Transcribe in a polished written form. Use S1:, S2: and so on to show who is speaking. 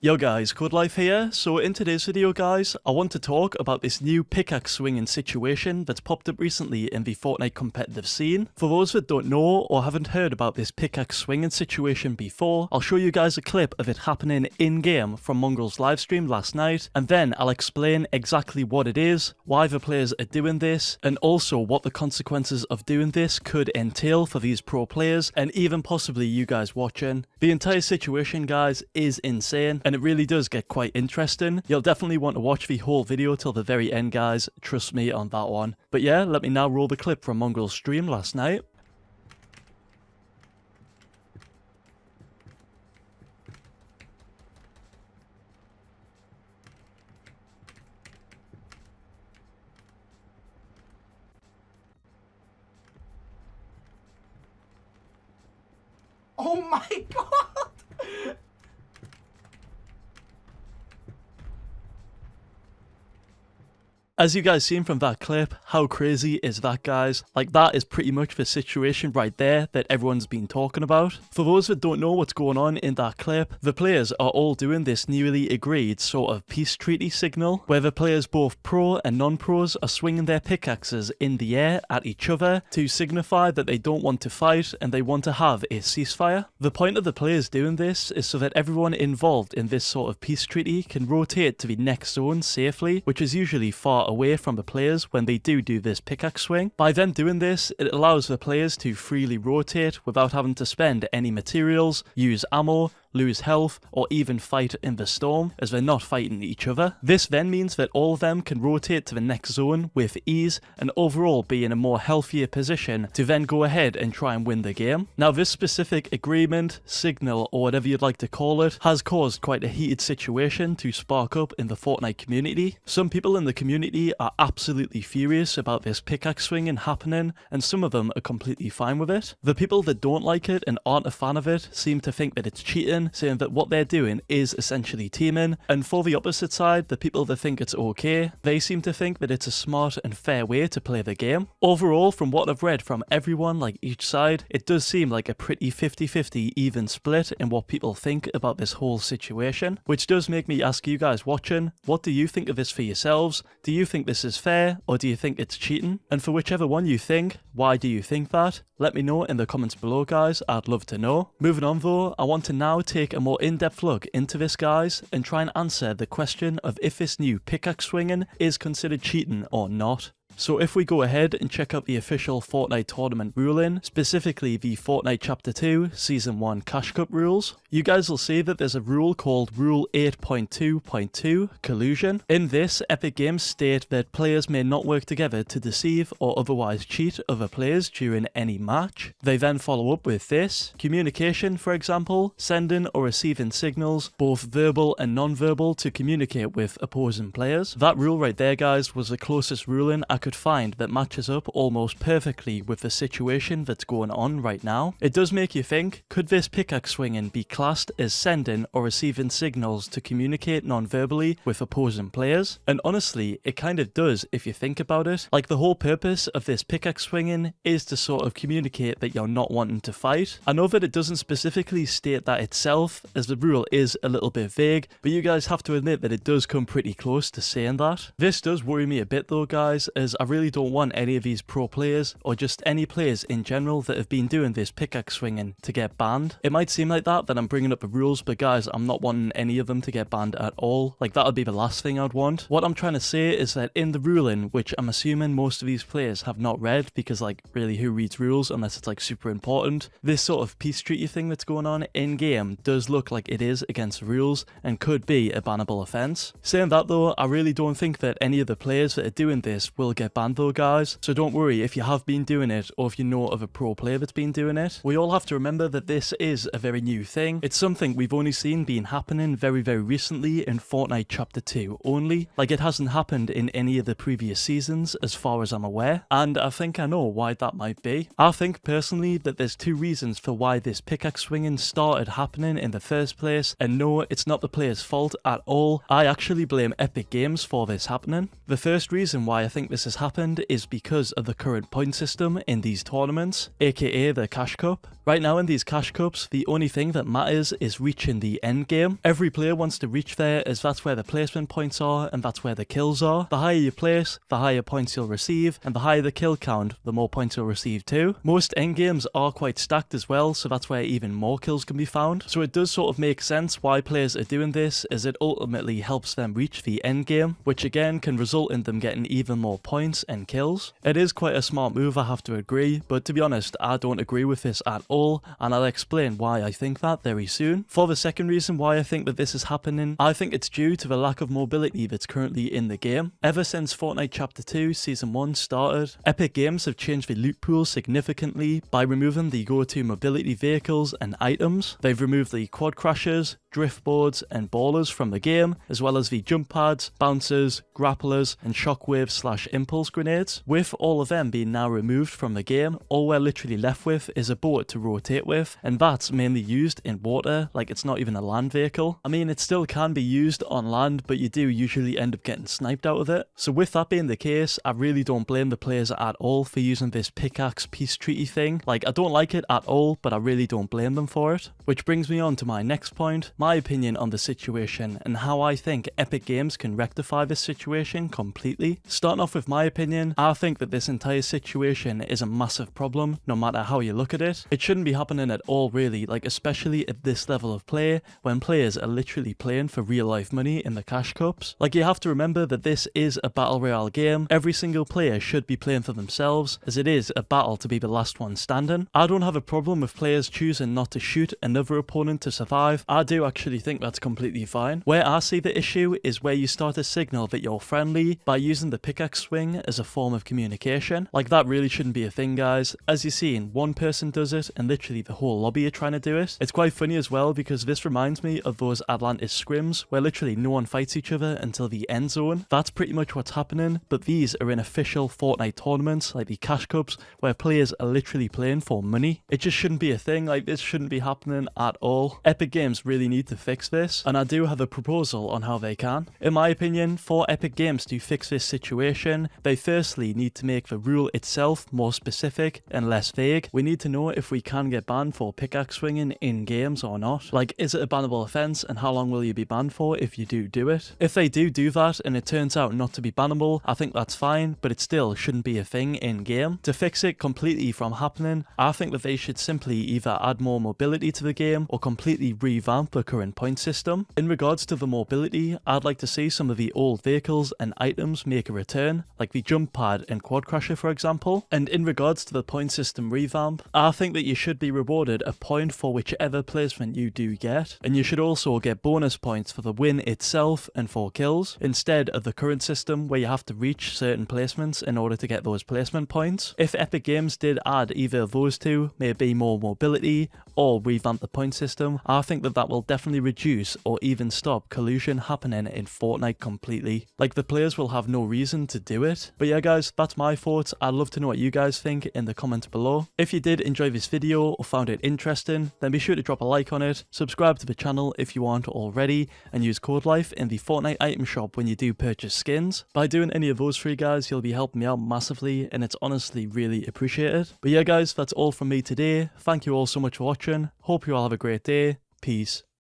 S1: Yo guys, Codelife here. So in today's video guys, I want to talk about this new pickaxe swinging situation that's popped up recently in the Fortnite competitive scene. For those that don't know or haven't heard about this pickaxe swinging situation before, I'll show you guys a clip of it happening in-game from Mongrel's livestream last night, and then I'll explain exactly what it is, why the players are doing this, and also what the consequences of doing this could entail for these pro players, and even possibly you guys watching. The entire situation guys is insane, and it really does get quite interesting. You'll definitely want to watch the whole video till the very end guys, trust me on that one. But yeah, let me now roll the clip from Mongrel's stream last night.
S2: Oh my god!
S1: As you guys seen from that clip, how crazy is that guys? Like that is pretty much the situation right there that everyone's been talking about. For those that don't know what's going on in that clip, the players are all doing this newly agreed sort of peace treaty signal, where the players both pro and non-pros are swinging their pickaxes in the air at each other to signify that they don't want to fight and they want to have a ceasefire. The point of the players doing this is so that everyone involved in this sort of peace treaty can rotate to the next zone safely, which is usually far away from the players when they do this pickaxe swing. By them doing this, it allows the players to freely rotate without having to spend any materials, use ammo, lose health, or even fight in the storm, as they're not fighting each other. This then means that all of them can rotate to the next zone with ease and overall be in a more healthier position to then go ahead and try and win the game. Now this specific agreement, signal, or whatever you'd like to call it, has caused quite a heated situation to spark up in the Fortnite community. Some people in the community are absolutely furious about this pickaxe swinging happening, and some of them are completely fine with it. The people that don't like it and aren't a fan of it seem to think that it's cheating, saying that what they're doing is essentially teaming, and for the opposite side, the people that think it's okay, they seem to think that it's a smart and fair way to play the game. Overall, from what I've read from everyone, like each side, it does seem like a pretty 50-50 even split in what people think about this whole situation, which does make me ask you guys watching, what do you think of this for yourselves? Do you think this is fair, or do you think it's cheating? And for whichever one you think, why do you think that? Let me know in the comments below guys, I'd love to know. Moving on though, I want to now take a more in-depth look into this guys and try and answer the question of if this new pickaxe swinging is considered cheating or not. So if we go ahead and check out the official Fortnite tournament ruling, specifically the Fortnite Chapter 2 Season 1 Cash Cup rules, you guys will see that there's a rule called Rule 8.2.2 Collusion. In this, Epic Games state that players may not work together to deceive or otherwise cheat other players during any match. They then follow up with this: communication, for example, sending or receiving signals, both verbal and non-verbal, to communicate with opposing players. That rule right there guys was the closest ruling I could find that matches up almost perfectly with the situation that's going on right now. It does make you think, could this pickaxe swinging be classed as sending or receiving signals to communicate non-verbally with opposing players? And honestly, it kind of does if you think about it. Like the whole purpose of this pickaxe swinging is to sort of communicate that you're not wanting to fight. I know that it doesn't specifically state that itself, as the rule is a little bit vague, but you guys have to admit that it does come pretty close to saying that. This does worry me a bit though guys, as I really don't want any of these pro players, or just any players in general that have been doing this pickaxe swinging, to get banned. It might seem like that I'm bringing up the rules, but guys, I'm not wanting any of them to get banned at all. Like that would be the last thing I'd want. What I'm trying to say is that in the ruling, which I'm assuming most of these players have not read, because like really who reads rules unless it's like super important, this sort of peace treaty thing that's going on in game does look like it is against the rules and could be a bannable offense. Saying that though, I really don't think that any of the players that are doing this will get banned though guys, so don't worry if you have been doing it or if you know of a pro player that's been doing it. We all have to remember that this is a very new thing. It's something we've only seen being happening very recently in Fortnite Chapter 2 only. Like it hasn't happened in any of the previous seasons as far as I'm aware, and I think I know why that might be. I think personally that there's two reasons for why this pickaxe swinging started happening in the first place, and no, it's not the player's fault at all. I actually blame Epic Games for this happening. The first reason why I think this is has happened is because of the current point system in these tournaments, aka the Cash Cup. Right now in these Cash Cups, the only thing that matters is reaching the end game. Every player wants to reach there as that's where the placement points are and that's where the kills are. The higher you place, the higher points you'll receive, and the higher the kill count, the more points you'll receive too. Most end games are quite stacked as well, so that's where even more kills can be found. So it does sort of make sense why players are doing this, as it ultimately helps them reach the end game, which again can result in them getting even more points and kills. It is quite a smart move, I have to agree, but to be honest, I don't agree with this at all, and I'll explain why I think that very soon. For the second reason why I think that this is happening, I think it's due to the lack of mobility that's currently in the game. Ever since Fortnite Chapter 2 Season 1 started, Epic Games have changed the loot pool significantly by removing the go-to mobility vehicles and items. They've removed the quad crashers, drift boards and ballers from the game, as well as the jump pads, bouncers, grapplers and shockwave/impulse grenades. With all of them being now removed from the game, all we're literally left with is a boat to rotate with, and that's mainly used in water, like it's not even a land vehicle. I mean, it still can be used on land, but you do usually end up getting sniped out of it. So with that being the case, I really don't blame the players at all for using this pickaxe peace treaty thing. Like, I don't like it at all, but I really don't blame them for it. Which brings me on to my next point, my opinion on the situation and how I think Epic Games can rectify this situation completely. Starting off with my opinion, I think that this entire situation is a massive problem, no matter how you look at it. It shouldn't be happening at all really, like especially at this level of play, when players are literally playing for real life money in the Cash Cups. Like, you have to remember that this is a battle royale game. Every single player should be playing for themselves, as it is a battle to be the last one standing. I don't have a problem with players choosing not to shoot another opponent to survive. I do actually think that's completely fine. Where I see the issue is where you start to signal that you're friendly by using the pickaxe swing as a form of communication. Like, that really shouldn't be a thing, guys. As you're seeing, one person does it and literally the whole lobby are trying to do it. It's quite funny as well, because this reminds me of those Atlantis scrims where literally no one fights each other until the end zone. That's pretty much what's happening, but these are in official Fortnite tournaments like the Cash Cups, where players are literally playing for money. It just shouldn't be a thing. Like, this shouldn't be happening at all. Epic Games really need to fix this, and I do have a proposal on how they can. In my opinion, for Epic Games to fix this situation, they firstly need to make the rule itself more specific and less vague. We need to know if we can get banned for pickaxe swinging in games or not. Like, is it a bannable offense, and how long will you be banned for if you do it? If they do that and it turns out not to be bannable, I think that's fine, but it still shouldn't be a thing in game. To fix it completely from happening, I think that they should simply either add more mobility to the game or completely revamp the current point system. In regards to the mobility, I'd like to see some of the old vehicles and items make a return, like the jump pad and quad crasher for example. And in regards to the point system revamp, I think that you should be rewarded a point for whichever placement you do get, and you should also get bonus points for the win itself and for kills, instead of the current system where you have to reach certain placements in order to get those placement points. If Epic Games did add either of those two, maybe more mobility or revamp the point system, I think that that will definitely reduce or even stop collusion happening in Fortnite completely. Like, the players will have no reason to do it. But yeah guys, that's my thoughts. I'd love to know what you guys think in the comments below. If you did enjoy this video or found it interesting, then be sure to drop a like on it, subscribe to the channel if you aren't already, and use Codelife in the Fortnite item shop when you do purchase skins. By doing any of those three guys, you'll be helping me out massively, and it's honestly really appreciated. But yeah guys, that's all from me today. Thank you all so much for watching. Hope you all have a great day. Peace.